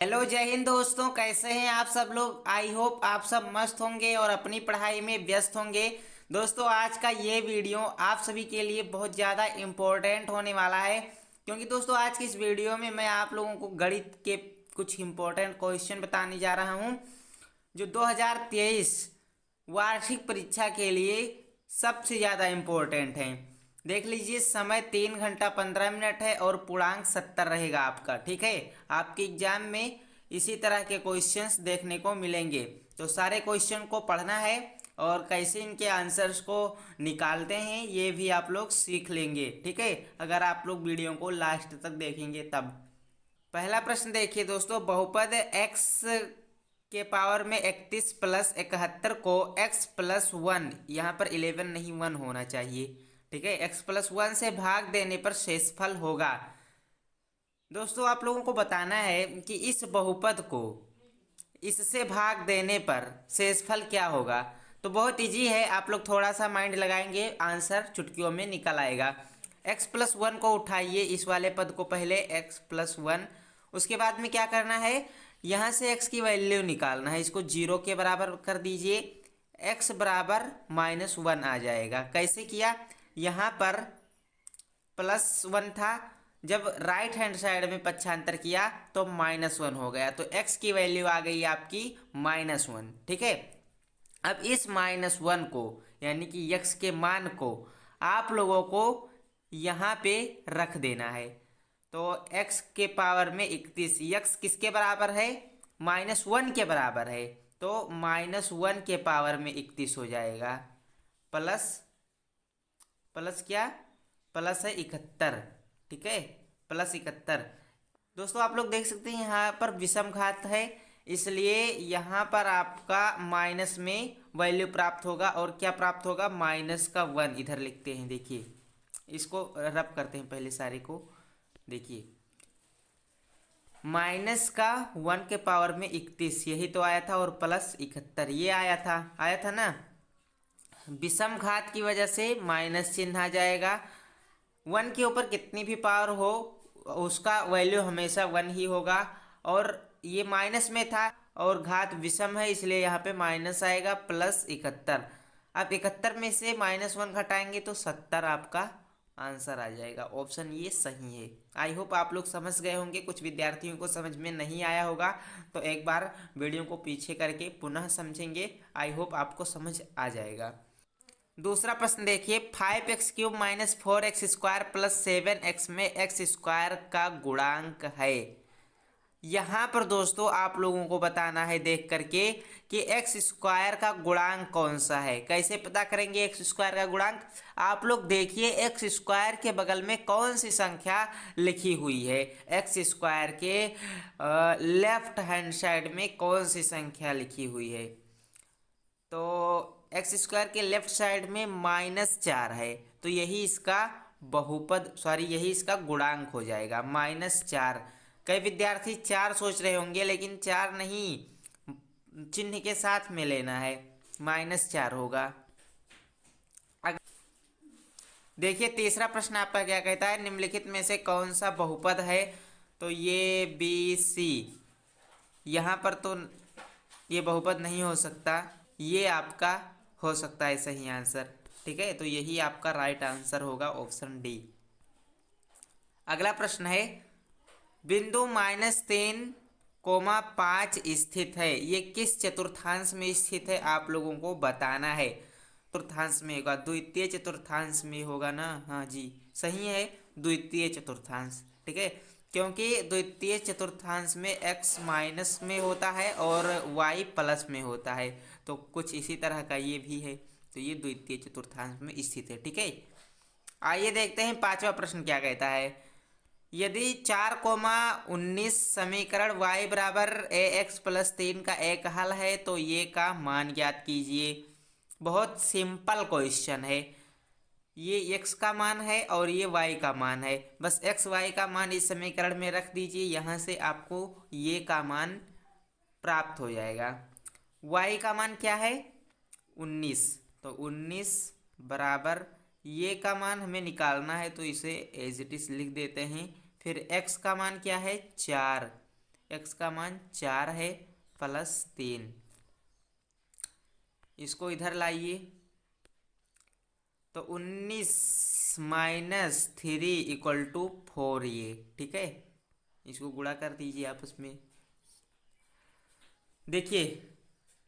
Hello जय हिंद दोस्तों, कैसे हैं आप सब लोग। आई होप आप सब मस्त होंगे और अपनी पढ़ाई में व्यस्त होंगे। दोस्तों आज का ये वीडियो आप सभी के लिए बहुत ज़्यादा इम्पोर्टेंट होने वाला है, क्योंकि दोस्तों आज की इस वीडियो में मैं आप लोगों को गणित के कुछ इम्पोर्टेंट क्वेश्चन बताने जा रहा हूँ जो 2023 वार्षिक परीक्षा के लिए सबसे ज़्यादा इम्पोर्टेंट हैं। देख लीजिए, समय 3 घंटा 15 मिनट है और पूर्णांक 70 रहेगा आपका। ठीक है, आपके एग्जाम में इसी तरह के क्वेश्चंस देखने को मिलेंगे, तो सारे क्वेश्चन को पढ़ना है और कैसे इनके आंसर्स को निकालते हैं ये भी आप लोग सीख लेंगे। ठीक है, अगर आप लोग वीडियो को लास्ट तक देखेंगे तब। पहला प्रश्न देखिए दोस्तों, बहुपद x के पावर में 31 प्लस 71 को x प्लस 1, यहाँ पर 11 नहीं 1 होना चाहिए। ठीक है, x प्लस 1 से भाग देने पर शेषफल होगा। दोस्तों आप लोगों को बताना है कि इस बहुपद को इससे भाग देने पर शेषफल क्या होगा। तो बहुत इजी है, आप लोग थोड़ा सा माइंड लगाएंगे आंसर चुटकियों में निकल आएगा। x प्लस 1 को उठाइए, इस वाले पद को पहले x प्लस 1, उसके बाद में क्या करना है, यहाँ से x की वैल्यू निकालना है, इसको 0 के बराबर कर दीजिए, x बराबर -1 आ जाएगा। कैसे किया, यहाँ पर +1 था, जब राइट हैंड साइड में पक्षांतर किया तो -1 हो गया, तो x की वैल्यू आ गई आपकी -1। ठीक है, अब इस -1 को यानी कि x के मान को आप लोगों को यहाँ पे रख देना है। तो x के पावर में 31, x किसके बराबर है, -1 के बराबर है, तो -1 के पावर में 31 हो जाएगा, प्लस प्लस क्या, प्लस है 71। ठीक है, प्लस 71। दोस्तों आप लोग देख सकते हैं यहाँ पर विषम घात है, इसलिए यहाँ पर आपका माइनस में वैल्यू प्राप्त होगा, और क्या प्राप्त होगा, -1 इधर लिखते हैं। देखिए इसको रब करते हैं पहले सारे को, देखिए -1 के पावर में 31 यही तो आया था, और प्लस 71 ये आया था ना। विषम घात की वजह से माइनस चिन्ह आ जाएगा। 1 के ऊपर कितनी भी पावर हो उसका वैल्यू हमेशा 1 ही होगा, और ये माइनस में था और घात विषम है इसलिए यहाँ पे माइनस आएगा, प्लस 71। अब 71 में से -1 घटाएंगे तो 70 आपका आंसर आ जाएगा। ऑप्शन ये सही है। आई होप आप लोग समझ गए होंगे, कुछ विद्यार्थियों को समझ में नहीं आया होगा तो एक बार वीडियो को पीछे करके पुनः समझेंगे, आई होप आपको समझ आ जाएगा। दूसरा प्रश्न देखिए, 5x³ -4x² प्लस 7x में x² का गुणांक है। यहाँ पर दोस्तों आप लोगों को बताना है देख करके कि x² का गुणांक कौन सा है। कैसे पता करेंगे x² का गुणांक, आप लोग देखिए x² के बगल में कौन सी संख्या लिखी हुई है, x² के लेफ्ट हैंड साइड में कौन सी संख्या लिखी हुई है। तो x² के लेफ्ट साइड में -4 है, तो यही इसका बहुपद यही इसका गुणांक हो जाएगा, -4। कई विद्यार्थी 4 सोच रहे होंगे, लेकिन 4 नहीं, चिन्ह के साथ में लेना है, -4 होगा। देखिए तीसरा प्रश्न आपका क्या कहता है, निम्नलिखित में से कौन सा बहुपद है। तो ये BC, यहाँ पर तो ये बहुपद नहीं हो सकता, ये आपका हो सकता है सही आंसर। ठीक है, तो यही आपका राइट आंसर होगा, ऑप्शन डी। अगला प्रश्न है, बिंदु -3,5 स्थित है, ये किस चतुर्थांश में स्थित है आप लोगों को बताना है। चतुर्थांश में होगा, द्वितीय चतुर्थांश में होगा ना, हाँ जी सही है, द्वितीय चतुर्थांश। ठीक है, क्योंकि द्वितीय चतुर्थांश में x माइनस में होता है और y प्लस में होता है, तो कुछ इसी तरह का ये भी है, तो ये द्वितीय चतुर्थांश में स्थित है। ठीक है, आइए देखते हैं पांचवा प्रश्न क्या कहता है। यदि 4,19 समीकरण y बराबर ax प्लस 3 का एक हल है तो ये का मान ज्ञात कीजिए। बहुत सिंपल क्वेश्चन है, ये x का मान है और ये y का मान है, बस x y का मान इस समीकरण में रख दीजिए, यहाँ से आपको ये का मान प्राप्त हो जाएगा। y का मान क्या है, 19, तो 19 बराबर ये का मान हमें निकालना है, तो इसे एज इट इज लिख देते हैं। फिर x का मान क्या है, 4, x का मान 4 है प्लस 3, इसको इधर लाइए तो 19 माइनस 3 इक्वल टू 4 ये, ठीक है। इसको गुणा कर दीजिए आपस में। देखिए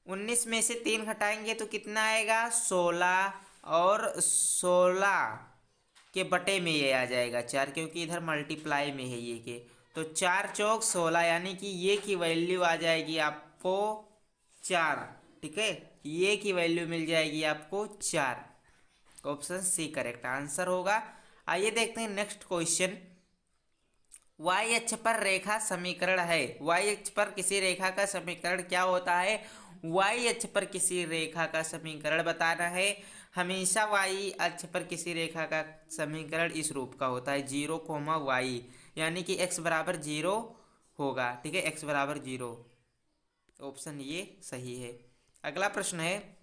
19 में से 3 घटाएंगे तो कितना आएगा 16, और 16 के बटे में ये आ जाएगा 4, क्योंकि इधर मल्टीप्लाई में है ये के। तो 4 चौक 16, यानी कि ये की वैल्यू आ जाएगी आपको 4, ठीक है। ये की वैल्यू मिल जाएगी आपको 4। ऑप्शन सी करेक्ट आंसर होगा। आइए देखते हैं नेक्स्ट क्वेश्चन। y अक्ष पर रेखा समीकरण है। y अक्ष पर किसी रेखा का समीकरण क्या होता है? y अक्ष पर किसी रेखा का समीकरण बताना है। हमेशा y अक्ष पर किसी रेखा का समीकरण इस रूप का होता है 0, यानी कि x बराबर 0 होगा, ठीक है। x बराबर 0, ऑप्शन ये सही है। अगला प्रश्न है,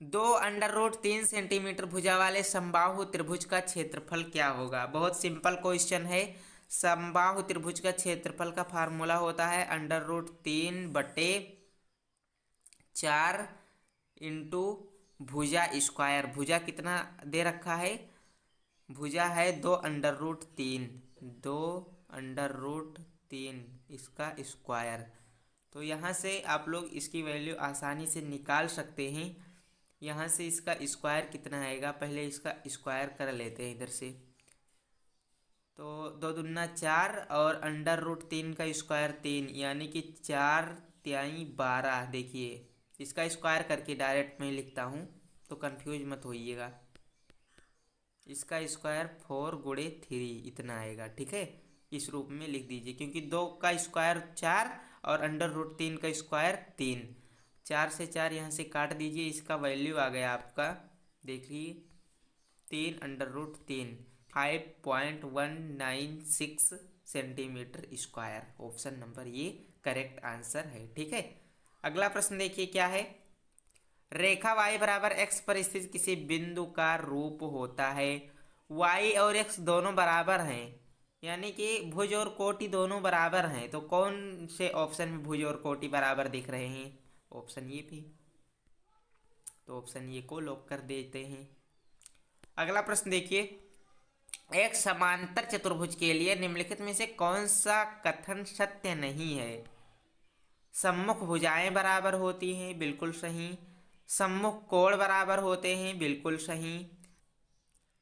2√3 सेंटीमीटर भुजा वाले समबाहु त्रिभुज का क्षेत्रफल क्या होगा? बहुत सिंपल क्वेश्चन है। समबाहु त्रिभुज का क्षेत्रफल का फार्मूला होता है √3/4 इंटू भुजा स्क्वायर। भुजा कितना दे रखा है? भुजा है 2√3 इसका स्क्वायर। तो यहाँ से आप लोग इसकी वैल्यू आसानी से निकाल सकते हैं। यहाँ से इसका स्क्वायर कितना आएगा, पहले इसका स्क्वायर कर लेते हैं इधर से। तो 2 दूना 4 और √3 का स्क्वायर 3, यानी कि 4 तिहाई 12। देखिए इसका स्क्वायर करके डायरेक्ट मैं लिखता हूँ तो कंफ्यूज मत होइएगा। इसका स्क्वायर 4 गुणे 3 इतना आएगा, ठीक है। इस रूप में लिख दीजिए, क्योंकि 2 का स्क्वायर 4 और √3 का स्क्वायर 3। 4 से 4 यहाँ से काट दीजिए, इसका वैल्यू आ गया आपका, देखिए 3√3 5.196 सेंटीमीटर स्क्वायर। ऑप्शन नंबर ये करेक्ट आंसर है, ठीक है। अगला प्रश्न देखिए क्या है। रेखा y बराबर x पर स्थित किसी बिंदु का रूप होता है। y और x दोनों बराबर हैं, यानी कि भुज और कोटि दोनों बराबर हैं। तो कौन से ऑप्शन में भुज और कोटि बराबर दिख रहे हैं? ऑप्शन ये भी, तो ऑप्शन ये को लॉक कर देते हैं। अगला प्रश्न देखिए, एक समांतर चतुर्भुज के लिए निम्नलिखित में से कौन सा कथन सत्य नहीं है? सम्मुख भुजाएं बराबर होती हैं, बिल्कुल सही। सम्मुख कोण बराबर होते हैं, बिल्कुल सही।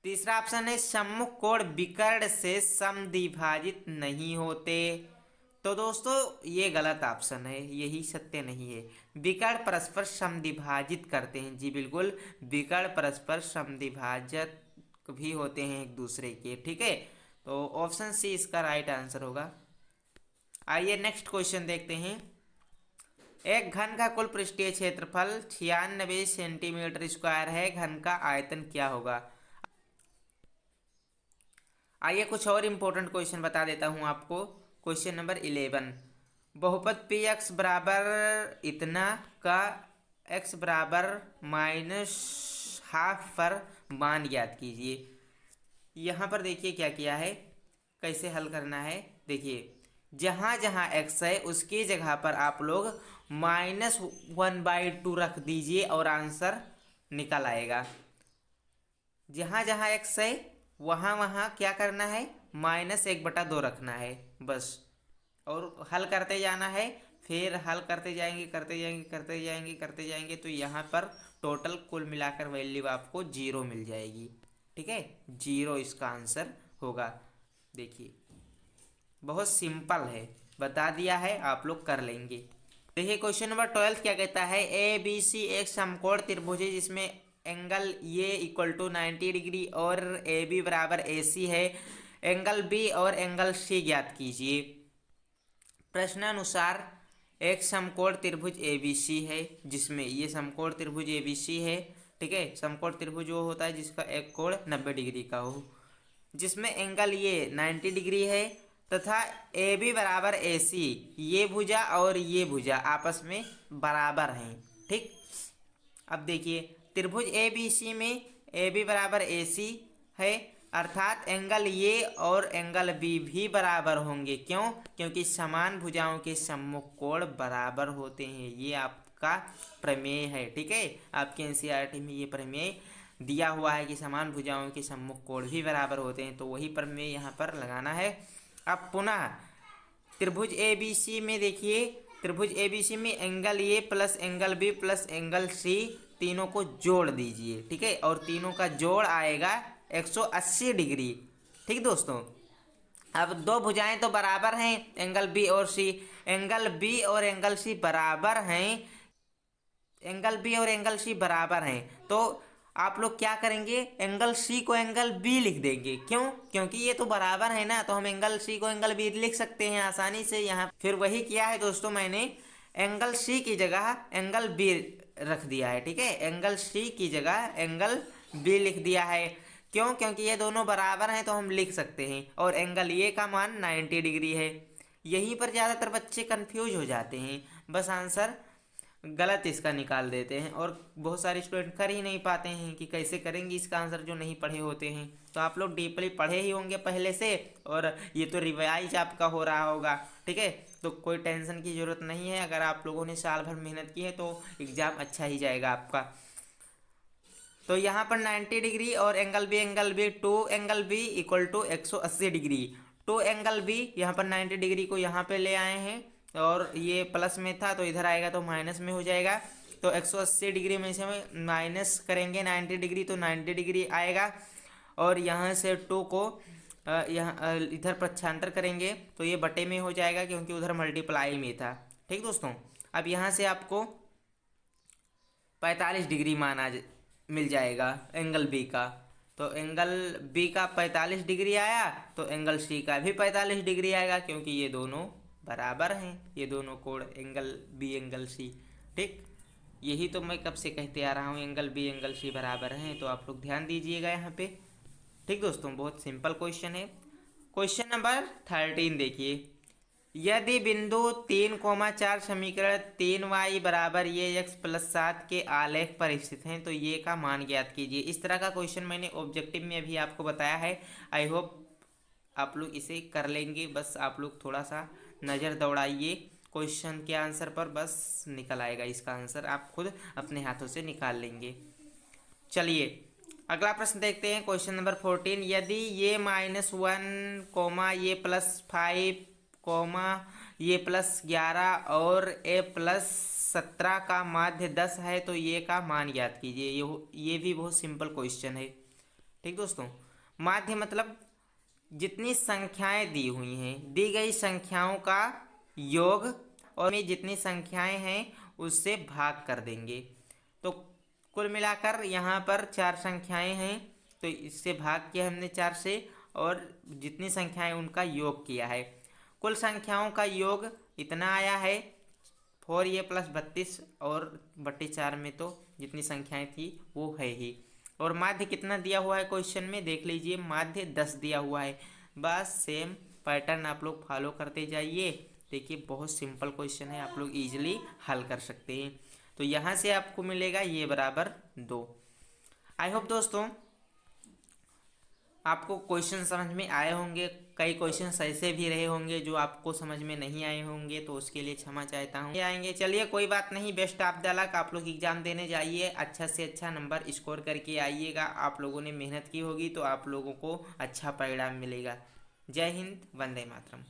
तीसरा ऑप्शन है सम्मुख कोण विकर्ण से समद्विभाजित नहीं होते। तो दोस्तों ये गलत ऑप्शन है, यही सत्य नहीं है। विकर्ण परस्पर समद्विभाजित करते हैं, जी बिल्कुल, विकर्ण परस्पर समद्विभाजक भी होते हैं एक दूसरे के, ठीक है। तो ऑप्शन सी इसका राइट आंसर होगा। आइए नेक्स्ट क्वेश्चन देखते हैं। एक घन का कुल पृष्ठीय क्षेत्रफल 96 सेंटीमीटर स्क्वायर है, घन का आयतन क्या होगा? आइए कुछ और इम्पोर्टेंट क्वेश्चन बता देता हूं आपको। क्वेश्चन नंबर 11, बहुपद पी एक्स बराबर इतना का x बराबर -½ पर मान ज्ञात कीजिए। यहाँ पर देखिए क्या किया है, कैसे हल करना है। देखिए जहाँ जहाँ x है उसकी जगह पर आप लोग -1/2 रख दीजिए और आंसर निकल आएगा। जहाँ जहाँ x है वहाँ वहाँ क्या करना है, -1/2 रखना है बस, और हल करते जाना है। फिर हल करते जाएंगे करते जाएंगे तो यहाँ पर टोटल कुल मिलाकर वैल्यू आपको 0 मिल जाएगी, ठीक है। 0 इसका आंसर होगा। देखिए बहुत सिंपल है, बता दिया है, आप लोग कर लेंगे। देखिए क्वेश्चन नंबर 12 क्या कहता है, ABC एक समकोण त्रिभुज है जिसमें एंगल ये इक्वल टू 90 डिग्री और AB बराबर AC है। एंगल B और एंगल C ज्ञात कीजिए। प्रश्नानुसार एक समकोण त्रिभुज ABC है जिसमें ये समकोण त्रिभुज ABC है, ठीक है। समकोण त्रिभुज वो होता है जिसका एक कोण 90 डिग्री का हो, जिसमें एंगल ये 90 डिग्री है तथा AB बराबर AC, ये भुजा और ये भुजा आपस में बराबर हैं, ठीक। अब देखिए त्रिभुज ABC में AB बराबर AC है अर्थात एंगल ए और एंगल बी भी बराबर होंगे। क्यों? क्योंकि समान भुजाओं के सम्मुख कोण बराबर होते हैं। ये आपका प्रमेय है। ठीक है, आपके एनसीईआरटी में ये प्रमेय दिया हुआ है कि समान भुजाओं के सम्मुख कोण भी बराबर होते हैं, तो वही प्रमेय यहाँ पर लगाना है। अब पुनः त्रिभुज ABC में देखिए, त्रिभुज ABC में angle A plus angle B plus angle C तीनों को जोड़ दीजिए। ठीक है, और तीनों का जोड़ आएगा 180 डिग्री। ठीक दोस्तों, अब दो भुजाएं तो बराबर हैं, एंगल बी और सी। एंगल बी और एंगल सी बराबर हैं, एंगल बी और एंगल सी बराबर हैं, तो आप लोग क्या करेंगे, एंगल सी को एंगल बी लिख देंगे। क्यों? क्योंकि ये तो बराबर है ना, तो हम एंगल सी को एंगल बी लिख सकते हैं आसानी से यहाँ। फिर वही किया है दोस्तों, मैंने एंगल सी की जगह एंगल बी रख दिया है। ठीक है, एंगल सी की जगह एंगल बी लिख दिया है। क्यों? क्योंकि ये दोनों बराबर हैं, तो हम लिख सकते हैं। और एंगल ए का मान 90 डिग्री है। यहीं पर ज़्यादातर बच्चे कंफ्यूज हो जाते हैं, बस आंसर गलत इसका निकाल देते हैं, और बहुत सारे स्टूडेंट कर ही नहीं पाते हैं कि कैसे करेंगे इसका आंसर, जो नहीं पढ़े होते हैं। तो आप लोग डीपली पढ़े ही होंगे पहले से, और ये तो रिवाइज आपका हो रहा होगा। ठीक है, तो कोई टेंशन की ज़रूरत नहीं है। अगर आप लोगों ने साल भर मेहनत की है तो एग्ज़ाम अच्छा ही जाएगा आपका। तो यहाँ पर 90 डिग्री और angle B 2 angle B equal to 180 degree. 2 angle B यहाँ पर 90 डिग्री को यहाँ पे ले आए हैं, और ये प्लस में था तो इधर आएगा तो माइनस में हो जाएगा। तो 180 डिग्री में से माइनस करेंगे 90 डिग्री, तो 90 डिग्री आएगा। और यहाँ से 2 को यहाँ इधर प्रक्षांतर करेंगे तो ये बटे में हो जाएगा, क्योंकि उधर मल्टीप्लाई में था। ठीक दोस्तों, अब यहाँ से आपको 45 डिग्री माना मिल जाएगा एंगल बी का। तो एंगल बी का 45 डिग्री आया, तो एंगल सी का भी 45 डिग्री आएगा, क्योंकि ये दोनों बराबर हैं, ये दोनों कोण एंगल बी एंगल सी। ठीक, यही तो मैं कब से कहते आ रहा हूँ, एंगल बी एंगल सी बराबर हैं। तो आप लोग ध्यान दीजिएगा यहाँ पे। ठीक दोस्तों, बहुत सिंपल क्वेश्चन है। क्वेश्चन नंबर 13 देखिए, यदि बिंदु 3,4 समीकरण 3y बराबर ये x प्लस 7 के आलेख पर स्थित हैं, तो ये का मान ज्ञात कीजिए। इस तरह का क्वेश्चन मैंने ऑब्जेक्टिव में अभी आपको बताया है। आई होप आप लोग इसे कर लेंगे। बस आप लोग थोड़ा सा नज़र दौड़ाइए क्वेश्चन के आंसर पर, बस निकल आएगा इसका आंसर, आप खुद अपने हाथों से निकाल लेंगे। चलिए अगला प्रश्न देखते हैं, क्वेश्चन नंबर 14। यदि ये -1 कोमा ये +5 कोमा ये +11 और ए +17 का माध्य 10 है, तो ये का मान ज्ञात कीजिए। ये भी बहुत सिंपल क्वेश्चन है। ठीक दोस्तों, माध्य मतलब जितनी संख्याएं दी हुई हैं, दी गई संख्याओं का योग, और में जितनी संख्याएं हैं उससे भाग कर देंगे। तो कुल मिलाकर यहाँ पर 4 संख्याएं हैं, तो इससे भाग किया हमने 4 से, और जितनी संख्याएं उनका योग किया है। कुल संख्याओं का योग इतना आया है 4a + 32, और बटे 4 में तो जितनी संख्याएं थी वो है ही। और माध्य कितना दिया हुआ है क्वेश्चन में, देख लीजिए, माध्य 10 दिया हुआ है। बस सेम पैटर्न आप लोग फॉलो करते जाइए। देखिए बहुत सिंपल क्वेश्चन है, आप लोग इजीली हल कर सकते हैं। तो यहाँ से आपको मिलेगा ये बराबर 2। आई होप दोस्तों आपको क्वेश्चन समझ में आए होंगे। कई क्वेश्चन ऐसे भी रहे होंगे जो आपको समझ में नहीं आए होंगे, तो उसके लिए क्षमा चाहता हूँ। आएंगे, चलिए कोई बात नहीं। Best of the luck. आप लोग एग्जाम देने जाइए, अच्छा से अच्छा नंबर स्कोर करके आइएगा। आप लोगों ने मेहनत की होगी तो आप लोगों को अच्छा परिणाम मिलेगा। जय हिंद, वंदे मातरम।